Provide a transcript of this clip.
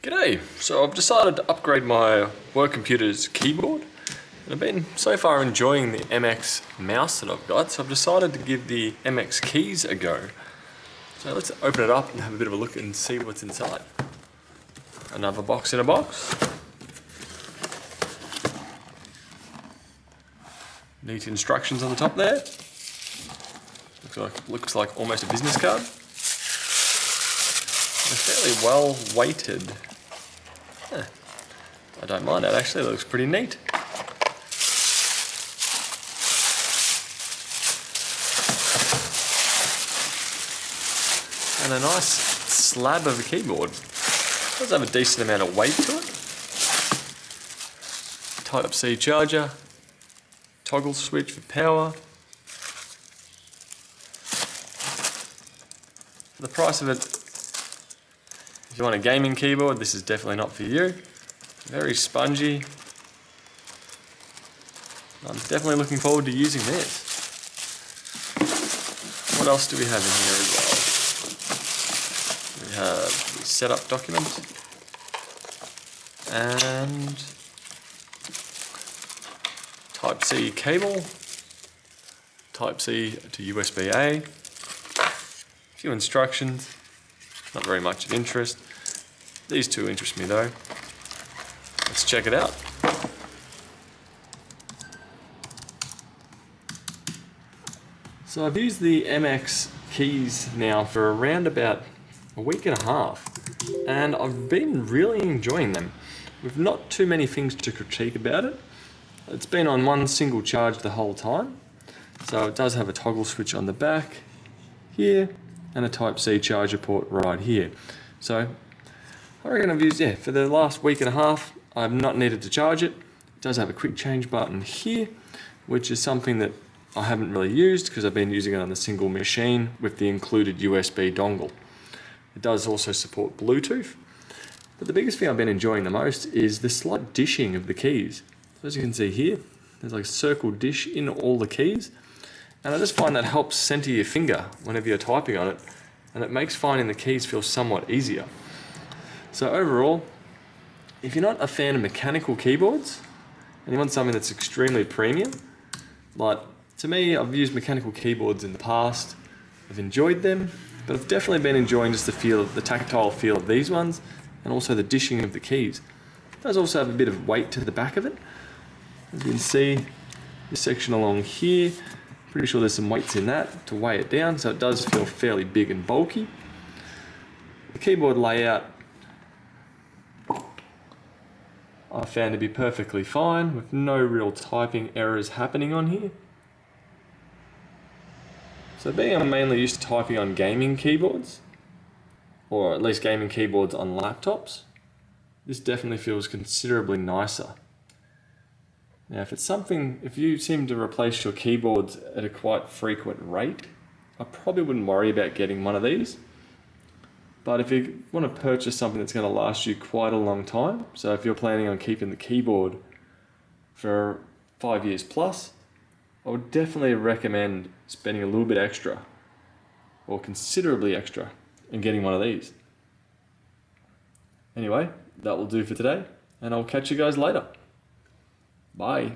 G'day! So I've decided to upgrade my work computer's keyboard, and I've been so far enjoying the MX mouse that I've got, so I've decided to give the MX Keys a go. So let's open it up and have a bit of a look and see what's inside. Another box in a box. Neat instructions on the top there. Looks like almost a business card. They're fairly well weighted. I don't mind that actually, it looks pretty neat. And a nice slab of a keyboard. It does have a decent amount of weight to it. Type-C charger, toggle switch for power. The price of it, if you want a gaming keyboard, this is definitely not for you. Very spongy. I'm definitely looking forward to using this. What else do we have in here as well? We have the setup document and Type-C cable, Type-C to USB-A, a few instructions, not very much of interest. These two interest me though. Let's check it out. So I've used the MX Keys now for around about a week and a half, and I've been really enjoying them. With not too many things to critique about it. It's been on one single charge the whole time. So it does have a toggle switch on the back here and a Type-C charger port right here. So I reckon I've used, for the last week and a half, I've not needed to charge it. It does have a quick change button here, which is something that I haven't really used because I've been using it on a single machine with the included USB dongle. It does also support Bluetooth, but the biggest thing I've been enjoying the most is the slight dishing of the keys. So as you can see here, there's like a circle dish in all the keys, and I just find that helps center your finger whenever you're typing on it, and it makes finding the keys feel somewhat easier. So overall, if you're not a fan of mechanical keyboards and you want something that's extremely premium, like to me, I've used mechanical keyboards in the past, I've enjoyed them, but I've definitely been enjoying just the tactile feel of these ones and also the dishing of the keys. It does also have a bit of weight to the back of it. As you can see, this section along here, pretty sure there's some weights in that to weigh it down, so it does feel fairly big and bulky. The keyboard layout I found to be perfectly fine with no real typing errors happening on here. So being I'm mainly used to typing on gaming keyboards, or at least gaming keyboards on laptops, this definitely feels considerably nicer. Now if you seem to replace your keyboards at a quite frequent rate, I probably wouldn't worry about getting one of these. But if you want to purchase something that's going to last you quite a long time, so if you're planning on keeping the keyboard for 5 years plus, I would definitely recommend spending a little bit extra, or considerably extra, and getting one of these. Anyway, that will do for today, and I'll catch you guys later. Bye.